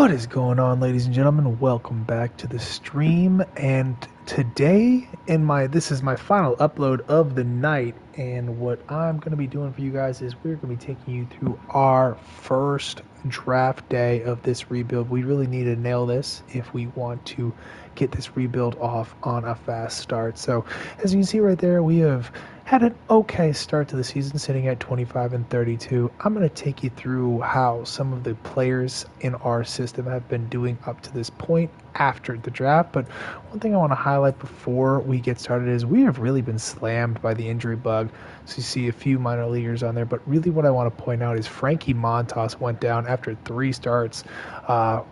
What is going on, ladies and gentlemen? Welcome back to the stream. And today, this is my final upload of the night. And what I'm going to be doing for you guys is we're going to be taking you through our first draft day of this rebuild. We really need to nail this if we want to get this rebuild off on a fast start. So, as you can see right there, we have had an okay start to the season, sitting at 25-32. I'm going to take you through how some of the players in our system have been doing up to this point after the draft. But one thing I want to highlight before we get started is we have really been slammed by the injury bug. So you see a few minor leaguers on there, but really what I want to point out is Frankie Montas went down after 3 starts.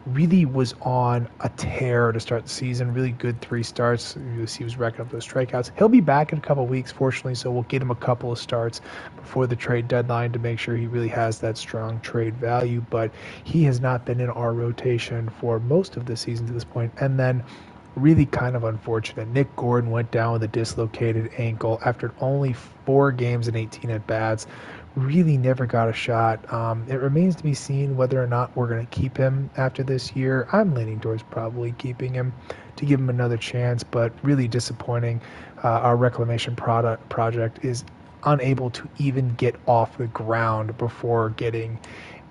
Really was on a tear to start the season. Really good 3 starts. You see he was racking up those strikeouts. He'll be back in a couple weeks, fortunately, so we'll get him a couple of starts before the trade deadline to make sure he really has that strong trade value. But he has not been in our rotation for most of the season to this point. And then really kind of unfortunate, Nick Gordon went down with a dislocated ankle after only 4 games and 18 at-bats. Really never got a shot. It remains to be seen whether or not we're going to keep him after this year. I'm leaning towards probably keeping him to give him another chance, but really disappointing. Our reclamation project is unable to even get off the ground before getting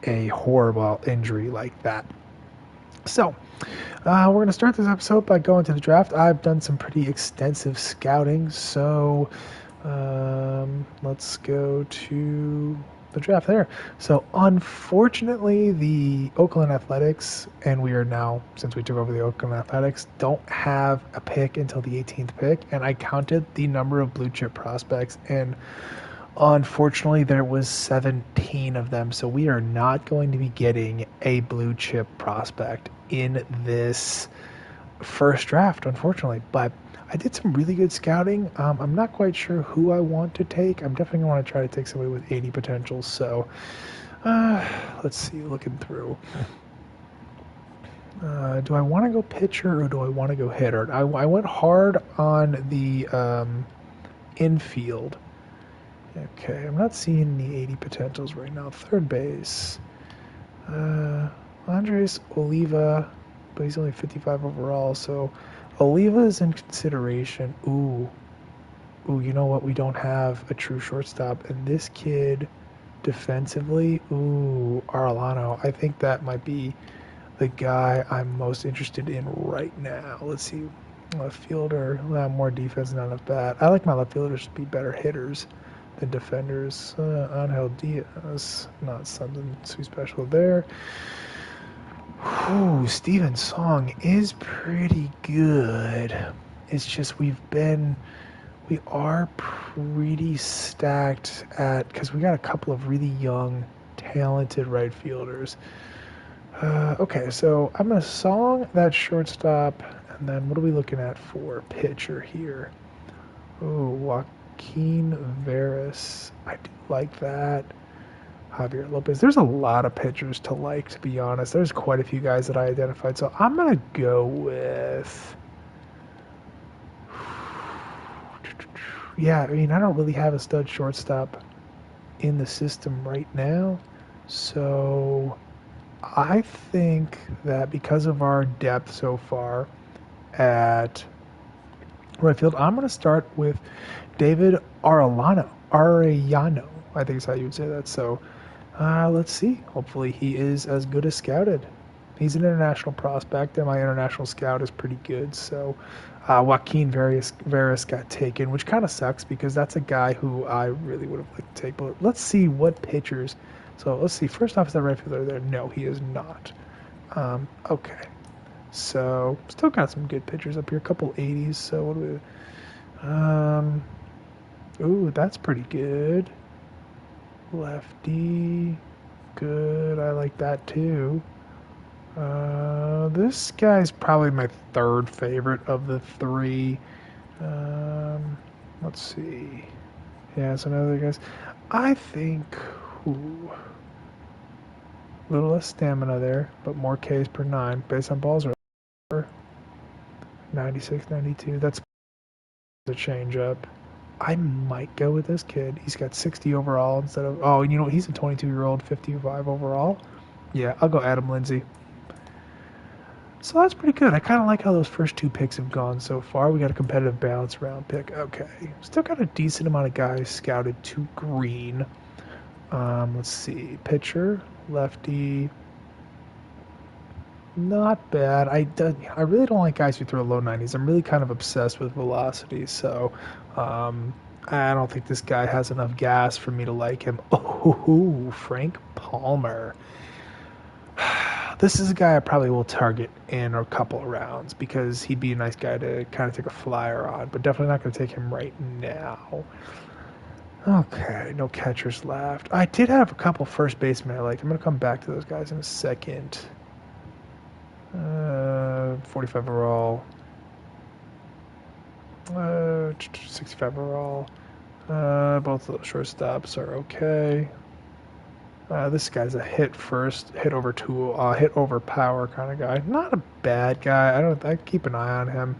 a horrible injury like that. So, we're going to start this episode by going to the draft. I've done some pretty extensive scouting, so let's go to the draft there. So, unfortunately, the Oakland Athletics, and we are now, since we took over the Oakland Athletics, don't have a pick until the 18th pick, and I counted the number of blue chip prospects, and unfortunately, there was 17 of them, so we are not going to be getting a blue chip prospect in this first draft, unfortunately. But I did some really good scouting. I'm not quite sure who I want to take. I'm definitely going to want to try to take somebody with 80 potential. So let's see, looking through. Do I want to go pitcher or do I want to go hitter? I went hard on the infield. Okay, I'm not seeing the 80 potentials right now. Third base. Andres Oliva, but he's only 55 overall, so Oliva is in consideration. Ooh, you know what? We don't have a true shortstop, and this kid defensively, Arellano, I think that might be the guy I'm most interested in right now. Let's see. Left fielder, more defense, not enough bat. I like my left fielders to be better hitters than defenders. Angel Diaz, not something too special there. Steven Song is pretty good. It's just we are pretty stacked because we got a couple of really young, talented right fielders. Okay, so I'm going to Song that shortstop, and then what are we looking at for pitcher here? Joaquin Veras. I do like that. Javier Lopez. There's a lot of pitchers to like, to be honest. There's quite a few guys that I identified. So I'm going to go with... Yeah, I mean, I don't really have a stud shortstop in the system right now. So I think that because of our depth so far at right field, I'm going to start with David Arellano. I think is how you would say that. So let's see. Hopefully he is as good as scouted. He's an international prospect, and my international scout is pretty good. So Joaquin Veras got taken, which kind of sucks because that's a guy who I really would have liked to take. But let's see what pitchers. So let's see. First off, is that right fielder there? No, he is not. Okay. So still got some good pitchers up here. A couple 80s. So what do we... that's pretty good. Lefty, good. I like that too. This guy's probably my third favorite of the 3. Let's see. Yeah, some other guys. I think a little less stamina there, but more Ks per 9 based on balls. 96, 92. That's a change up. I might go with this kid. He's got 60 overall instead of... he's a 22-year-old, 55 overall. Yeah, I'll go Adam Lindsay. So that's pretty good. I kind of like how those first two picks have gone so far. We got a competitive balance round pick. Okay. Still got a decent amount of guys scouted to green. Let's see. Pitcher, lefty. Not bad. I really don't like guys who throw low 90s. I'm really kind of obsessed with velocity, so I don't think this guy has enough gas for me to like him. Oh, Frank Palmer. This is a guy I probably will target in a couple of rounds because he'd be a nice guy to kind of take a flyer on, but definitely not going to take him right now. Okay, no catchers left. I did have a couple first basemen I liked. I'm going to come back to those guys in a second. 45 overall. 65 overall. Both of those shortstops are okay. This guy's a hit first, hit over hit over power kind of guy. Not a bad guy. I keep an eye on him.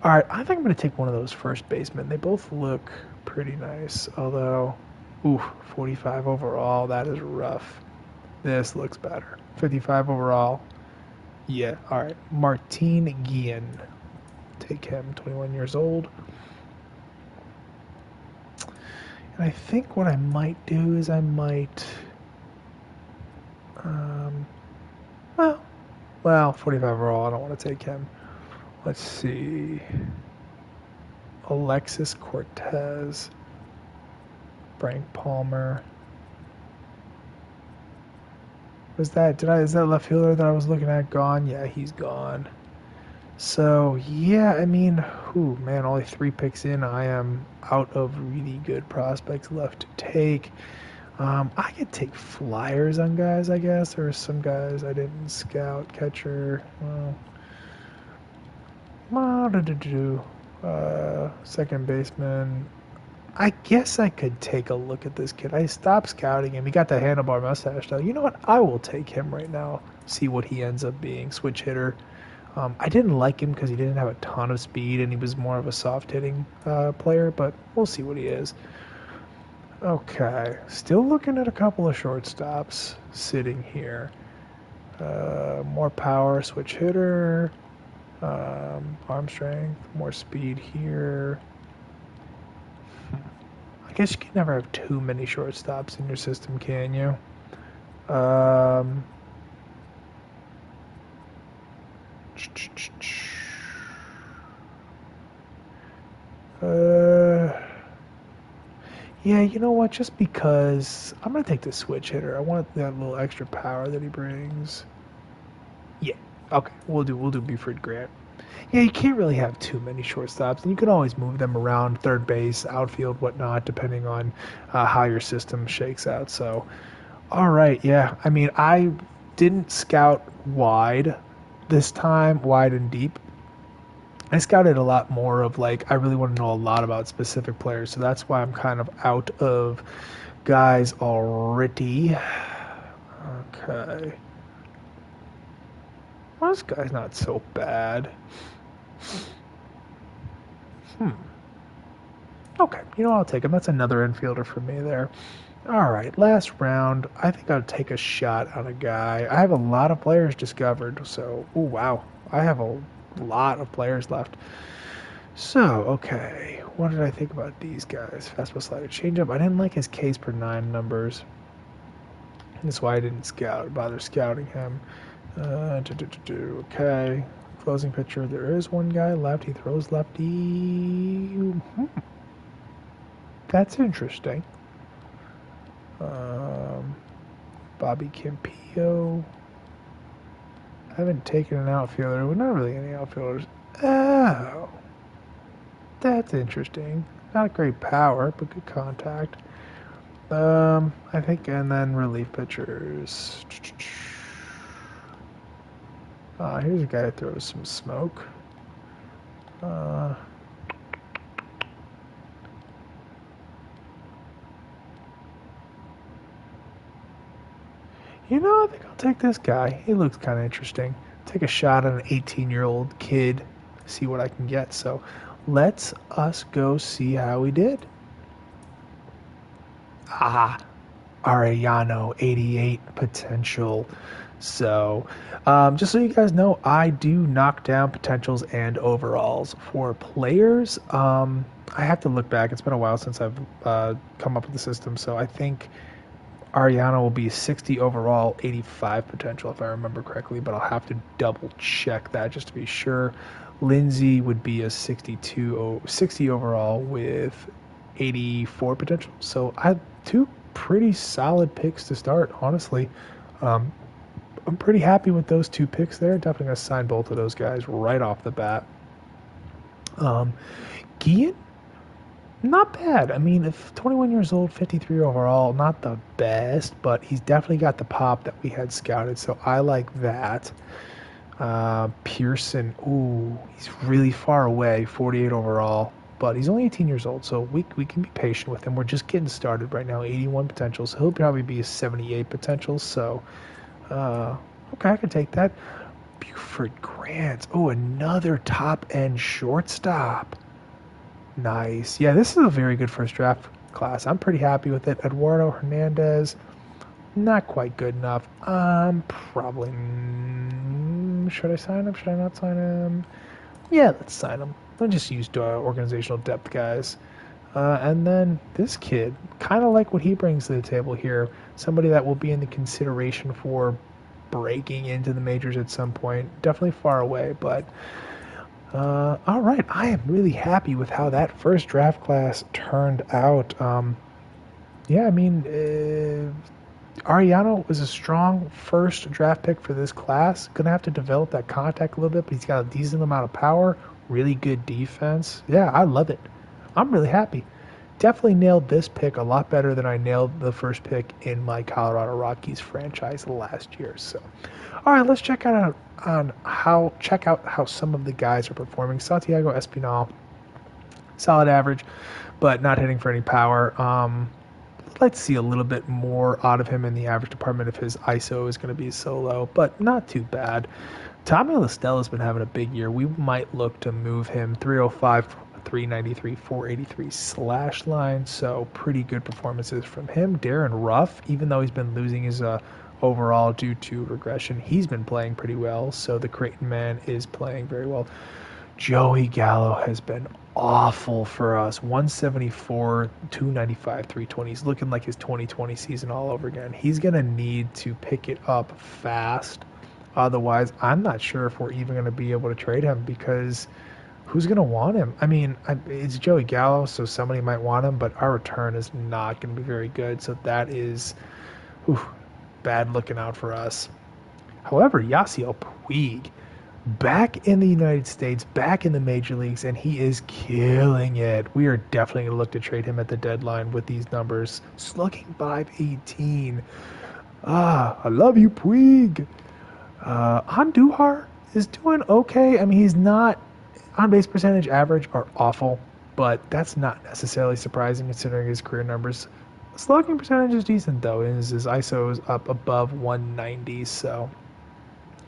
All right, I think I'm going to take one of those first basemen. They both look pretty nice, although, 45 overall. That is rough. This looks better. 55 overall. Yeah, all right. Martin Guillen. Take him, 21 years old. And I think what I might do is well, 45 overall, I don't want to take him. Let's see. Alexis Cortez. Frank Palmer. Is that left fielder that I was looking at gone? Yeah, he's gone. So, yeah, I mean, man, only 3 picks in. I am out of really good prospects left to take. I could take flyers on guys, I guess. There are some guys I didn't scout. Catcher. Second baseman. I guess I could take a look at this kid. I stopped scouting him. He got the handlebar mustache, though. You know what? I will take him right now. See what he ends up being. Switch hitter. I didn't like him because he didn't have a ton of speed, and he was more of a soft-hitting player, but we'll see what he is. Okay, still looking at a couple of shortstops sitting here. More power, switch hitter, arm strength, more speed here. I guess you can never have too many shortstops in your system, can you? Yeah, you know what? Just because I'm gonna take the switch hitter. I want that little extra power that he brings. Yeah. Okay. We'll do Buford Grant. Yeah, you can't really have too many shortstops, and you can always move them around third base, outfield, whatnot, depending on how your system shakes out. So, all right, yeah. I mean, I didn't scout wide this time, wide and deep. I scouted a lot more of I really want to know a lot about specific players, so that's why I'm kind of out of guys already. Okay. Well, this guy's not so bad. Okay, I'll take him. That's another infielder for me there. All right, last round. I think I'll take a shot on a guy. I have a lot of players discovered, so, wow. I have a lot of players left. So, okay, what did I think about these guys? Fastball, slider, changeup. I didn't like his Ks per 9 numbers. That's why I didn't bother scouting him. Okay, closing pitcher. There is one guy left. He throws lefty. That's interesting. Bobby Campillo. I haven't taken an outfielder. Well, not really any outfielders. Oh. That's interesting. Not great power, but good contact. I think, and then relief pitchers. Here's a guy that throws some smoke. I think I'll take this guy. He looks kind of interesting. Take a shot at an 18-year-old kid, see what I can get. So let's us go see how he did. Arellano, 88 potential. So, just so you guys know, I do knock down potentials and overalls for players. I have to look back. It's been a while since I've come up with the system, so I think Ariana will be 60 overall, 85 potential, if I remember correctly, but I'll have to double check that just to be sure. Lindsay would be a 60 overall with 84 potential. So I have two pretty solid picks to start, honestly. Um, I'm pretty happy with those two picks there. Definitely going to sign both of those guys right off the bat. Um, Gian, not bad. I mean, if 21 years old, 53 overall, not the best, but he's definitely got the pop that we had scouted, so I like that. Pearson, ooh, he's really far away, 48 overall, but he's only 18 years old, so we can be patient with him. We're just getting started right now, 81 potential, so he'll probably be a 78 potential, so okay, I can take that. Buford Grant, oh, another top-end shortstop. Nice. Yeah, this is a very good first draft class. I'm pretty happy with it. Eduardo Hernandez, not quite good enough. Probably. Should I sign him? Should I not sign him? Yeah, let's sign him. Let's just use organizational depth guys. And then this kid, kind of like what he brings to the table here. Somebody that will be in the consideration for breaking into the majors at some point. Definitely far away, but all right, I am really happy with how that first draft class turned out. Yeah, I mean, Ariano was a strong first draft pick for this class. Gonna have to develop that contact a little bit, but he's got a decent amount of power, really good defense. Yeah, I love it. I'm really happy. Definitely nailed this pick a lot better than I nailed the first pick in my Colorado Rockies franchise last year. So, all right, let's check out how some of the guys are performing. Santiago Espinal, solid average, but not hitting for any power. I'd like to see a little bit more out of him in the average department if his ISO is going to be so low, but not too bad. Tommy LaStella's been having a big year. We might look to move him 305, 393, 483 slash line, so pretty good performances from him. Darren Ruff, even though he's been losing his overall due to regression, he's been playing pretty well, so the Creighton man is playing very well. Joey Gallo has been awful for us. 174, 295, 320. He's looking like his 2020 season all over again. He's going to need to pick it up fast. Otherwise, I'm not sure if we're even going to be able to trade him because who's going to want him? I mean, it's Joey Gallo, so somebody might want him, but our return is not going to be very good. So that is bad looking out for us. However, Yasiel Puig, back in the United States, back in the major leagues, and he is killing it. We are definitely going to look to trade him at the deadline with these numbers. Slugging 518. I love you, Puig. Andujar is doing okay. I mean, he's not on-base percentage average are awful, but that's not necessarily surprising considering his career numbers. Slugging percentage is decent, though, and his ISO is up above 190, so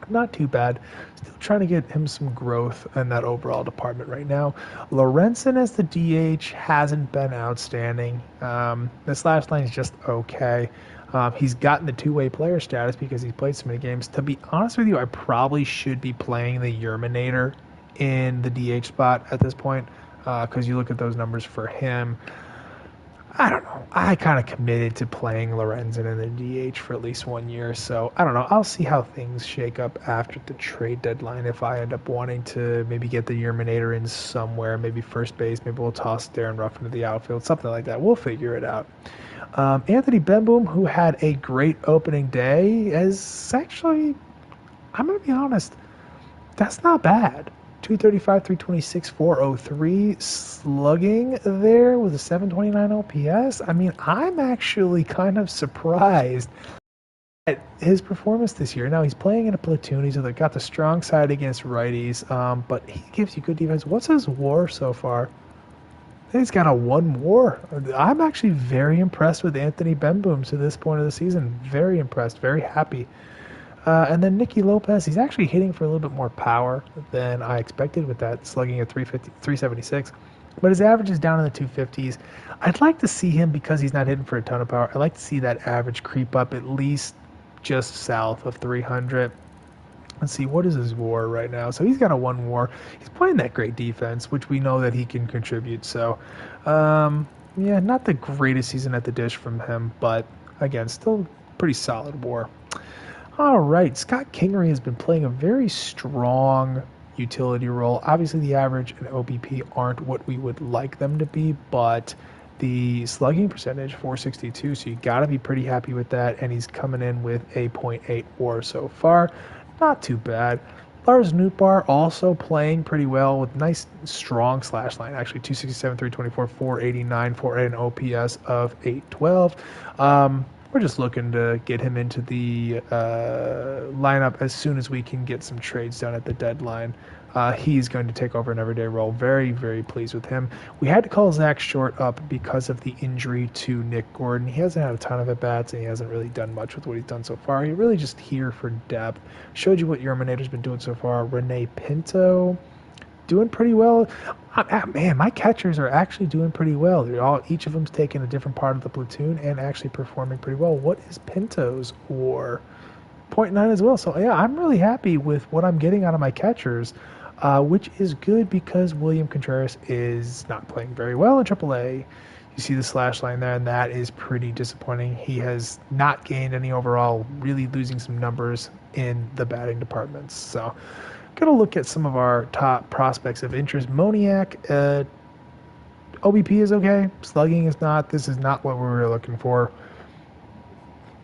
not too bad. Still trying to get him some growth in that overall department right now. Lorenzen as the DH hasn't been outstanding. This last line is just okay. He's gotten the two-way player status because he's played so many games. To be honest with you, I probably should be playing the Yerminator in the DH spot at this point because you look at those numbers for him. I don't know. I kind of committed to playing Lorenzen in the DH for at least 1 year, so I don't know. I'll see how things shake up after the trade deadline if I end up wanting to maybe get the Yerminator in somewhere, maybe first base, maybe we'll toss Darren Ruff into the outfield, something like that. We'll figure it out. Anthony Benboom, who had a great opening day, is actually, I'm going to be honest, that's not bad. 235, 326, 403 slugging there with a 729 OPS. I mean, I'm actually kind of surprised at his performance this year. Now, he's playing in a platoon. He's got the strong side against righties, but he gives you good defense. What's his WAR so far? He's got a 1 WAR. I'm actually very impressed with Anthony Benboom to this point of the season. Very impressed, very happy. And then Nicky Lopez, he's actually hitting for a little bit more power than I expected with that slugging at 376. But his average is down in the 250s. I'd like to see him, because he's not hitting for a ton of power, I'd like to see that average creep up at least just south of 300. Let's see, what is his WAR right now? So he's got a 1 WAR. He's playing that great defense, which we know that he can contribute. So, yeah, not the greatest season at the dish from him, but again, still pretty solid WAR. All right, Scott Kingery has been playing a very strong utility role. Obviously, the average and OBP aren't what we would like them to be, but the slugging percentage, 462, so you got to be pretty happy with that, and he's coming in with a .8 WAR so far. Not too bad. Lars Nootbaar also playing pretty well with nice, strong slash line. Actually, 267, 324, 489 for an OPS of 812. We're just looking to get him into the lineup as soon as we can get some trades done at the deadline. He's going to take over an everyday role. Very, very pleased with him. We had to call Zach Short up because of the injury to Nick Gordon. He hasn't had a ton of at-bats, and he hasn't really done much with what he's done so far. He's really just here for depth. Showed you what Yerminator's been doing so far. Rene Pinto, doing pretty well. Man, my catchers are actually doing pretty well. Each of them's taking a different part of the platoon and actually performing pretty well. What is Pinto's WAR? 0.9 as well. So, yeah, I'm really happy with what I'm getting out of my catchers. Which is good because William Contreras is not playing very well in AAA. You see the slash line there, and that is pretty disappointing. He has not gained any overall, really losing some numbers in the batting departments. So, going to look at some of our top prospects of interest. Moniak, OBP is okay. Slugging is not. This is not what we were looking for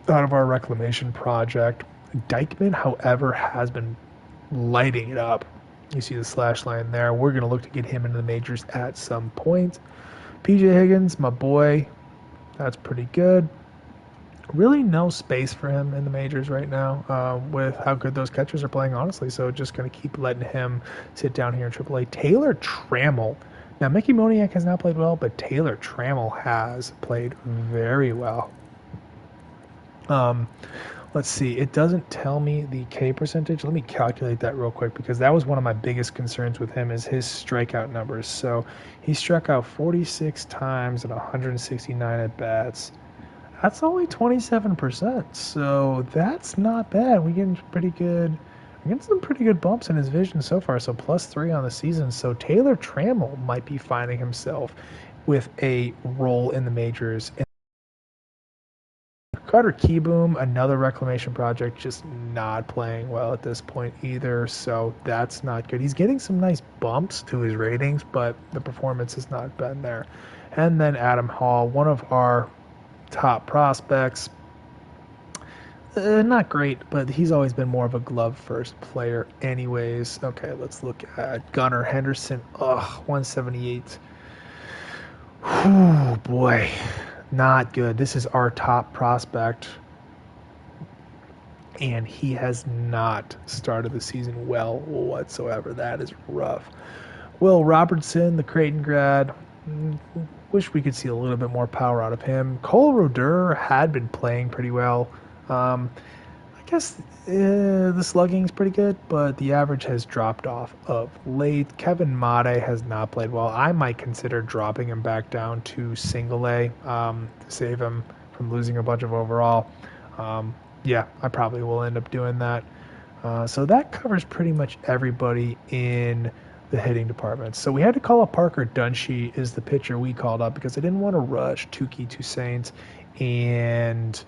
out of our reclamation project. Dykeman, however, has been lighting it up. You see the slash line there. We're going to look to get him into the majors at some point. PJ Higgins, my boy, that's pretty good. Really no space for him in the majors right now with how good those catchers are playing, honestly. So just going to keep letting him sit down here in AAA. Taylor Trammell. Now, Mickey Moniak has not played well, but Taylor Trammell has played very well. Let's see. It doesn't tell me the K percentage. Let me calculate that real quick because that was one of my biggest concerns with him is his strikeout numbers. So he struck out 46 times and 169 at bats. That's only 27%. So that's not bad. We're getting some pretty good bumps in his vision so far. So +3 on the season. So Taylor Trammell might be finding himself with a role in the majors. Carter Keyboom, another reclamation project, just not playing well at this point either, so that's not good. He's getting some nice bumps to his ratings, but the performance has not been there. And then Adam Hall, one of our top prospects. Not great, but he's always been more of a glove-first player anyways. Okay, let's look at Gunnar Henderson. 178. Oh, boy. Not good. This is our top prospect, and he has not started the season well whatsoever. That is rough. Will Robertson, the Creighton grad, wish we could see a little bit more power out of him. Cole Roder had been playing pretty well. I guess the slugging is pretty good, but the average has dropped off of late. Kevin Made has not played well. I might consider dropping him back down to single A to save him from losing a bunch of overall. Yeah, I probably will end up doing that. So that covers pretty much everybody in the hitting department. So we had to call up Parker Dunshee is the pitcher we called up because I didn't want to rush Tukey Toussaint and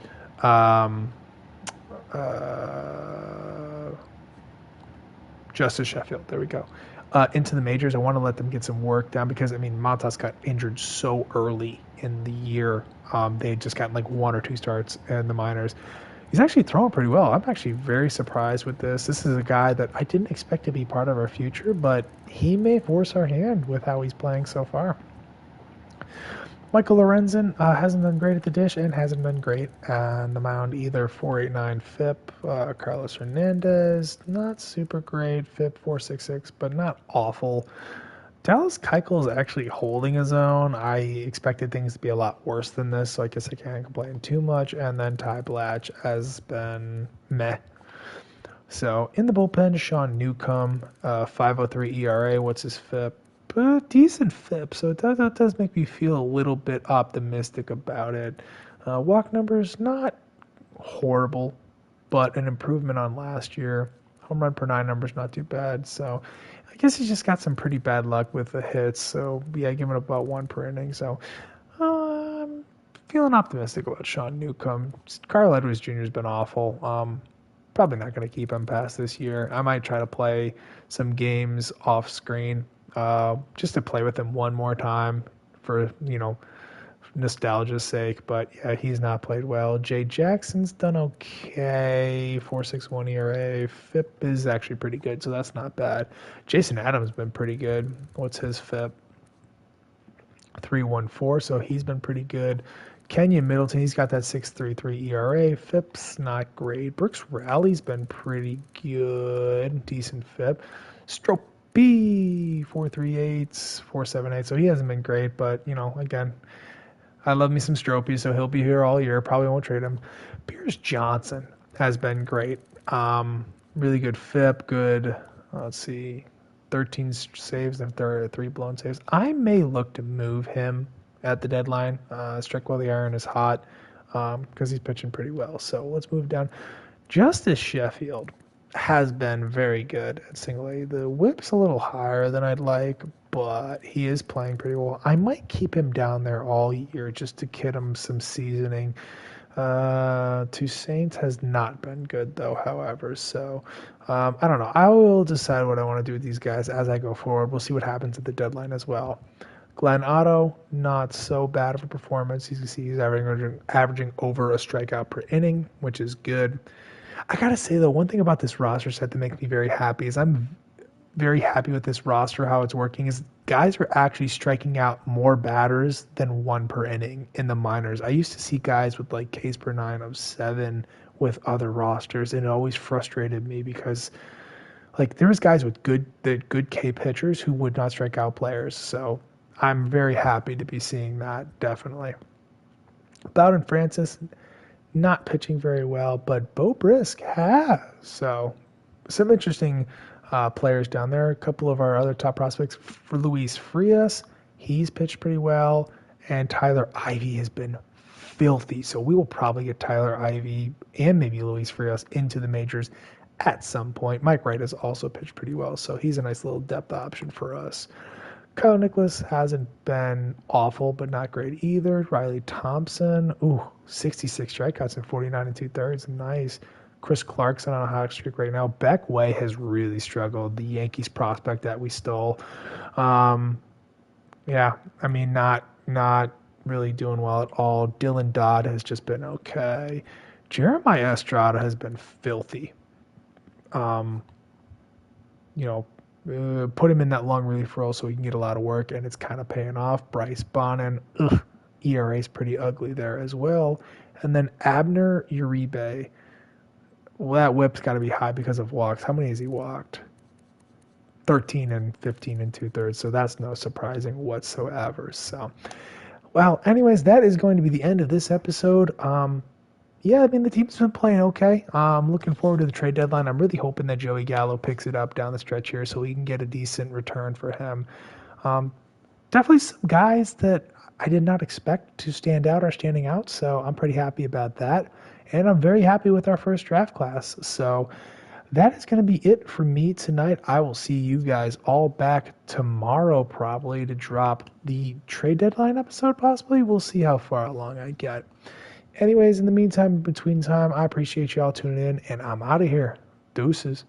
Justice Sheffield. There we go. Into the majors. I want to let them get some work down because, Montas got injured so early in the year. They had just gotten like 1 or 2 starts in the minors. He's actually throwing pretty well. I'm actually very surprised with this. This is a guy that I didn't expect to be part of our future, but he may force our hand with how he's playing so far. Michael Lorenzen hasn't done great at the dish and hasn't been great on the mound either. 489 FIP. Carlos Hernandez, not super great. FIP 466, but not awful. Dallas Keuchel is actually holding his own. I expected things to be a lot worse than this, so I guess I can't complain too much. And then Ty Blatch has been meh. So in the bullpen, Sean Newcomb, 5.03 ERA. What's his FIP? Decent FIP, so that does make me feel a little bit optimistic about it. Walk numbers, not horrible. but an improvement on last year. Home run per nine number's not too bad. So I guess he's just got some pretty bad luck with the hits. So yeah, giving up about one per inning. So I'm feeling optimistic about Sean Newcomb. Carl Edwards Jr. has been awful. Probably not going to keep him past this year. I might try to play some games off screen just to play with him one more time for, nostalgia's sake. But yeah, he's not played well. Jay Jackson's done okay. 4.61 ERA. FIP is actually pretty good, so that's not bad. Jason Adams has been pretty good. What's his FIP? 3.14, so he's been pretty good. Kenyon Middleton, he's got that 6.33 ERA. FIP's not great. Brooks Rally's been pretty good. Decent FIP. Stropey, 4.38, 4.78. So he hasn't been great, but, again, I love me some Stropey, so he'll be here all year. Probably won't trade him. Pierce Johnson has been great. Really good FIP, good, let's see, 13 saves and 3 blown saves. I may look to move him at the deadline. Strike while the iron is hot because he's pitching pretty well. So let's move down. Justice Sheffield has been very good at single A. The whip's a little higher than I'd like, but he is playing pretty well. I might keep him down there all year just to get him some seasoning. Toussaint has not been good though, however. So I don't know. I will decide what I want to do with these guys as I go forward. We'll see what happens at the deadline as well. Glenn Otto, not so bad of a performance. You can see he's averaging over a strikeout per inning, which is good. I gotta say though, one thing about this roster set that makes me very happy is I'm very happy with this roster, how it's working, is guys are actually striking out more batters than one per inning in the minors. I used to see guys with like Ks per nine of 7 with other rosters, and it always frustrated me because like there was guys with good K pitchers who would not strike out players. So I'm very happy to be seeing that, definitely. Bowden Francis, not pitching very well, but Bo Brisk has. So some interesting players down there. A couple of our other top prospects. For Luis Frias, he's pitched pretty well. And Tyler Ivey has been filthy. So we will probably get Tyler Ivey and maybe Luis Frias into the majors at some point. Mike Wright has also pitched pretty well. So he's a nice little depth option for us. Kyle Nicholas hasn't been awful, but not great either. Riley Thompson, 66 strikeouts in 49 2/3. Nice. Chris Clarkson on a hot streak right now. Beck Way has really struggled. The Yankees prospect that we stole. Not really doing well at all. Dylan Dodd has just been okay. Jeremiah Estrada has been filthy. Put him in that long relief role so he can get a lot of work, and it's kind of paying off. Bryce Bonnin, ERA is pretty ugly there as well. And then Abner Uribe. Well, that whip's got to be high because of walks. How many has he walked? 13 and 15 2/3, so that's no surprising whatsoever. So, well, anyways, that is going to be the end of this episode. The team's been playing okay. I'm looking forward to the trade deadline. I'm really hoping that Joey Gallo picks it up down the stretch here so we can get a decent return for him. Definitely some guys that I did not expect to stand out are standing out, so I'm pretty happy about that. And I'm very happy with our first draft class. So that is going to be it for me tonight. I will see you guys all back tomorrow probably to drop the trade deadline episode possibly. We'll see how far along I get. Anyways, in the meantime, between time, I appreciate y'all tuning in, and I'm out of here. Deuces.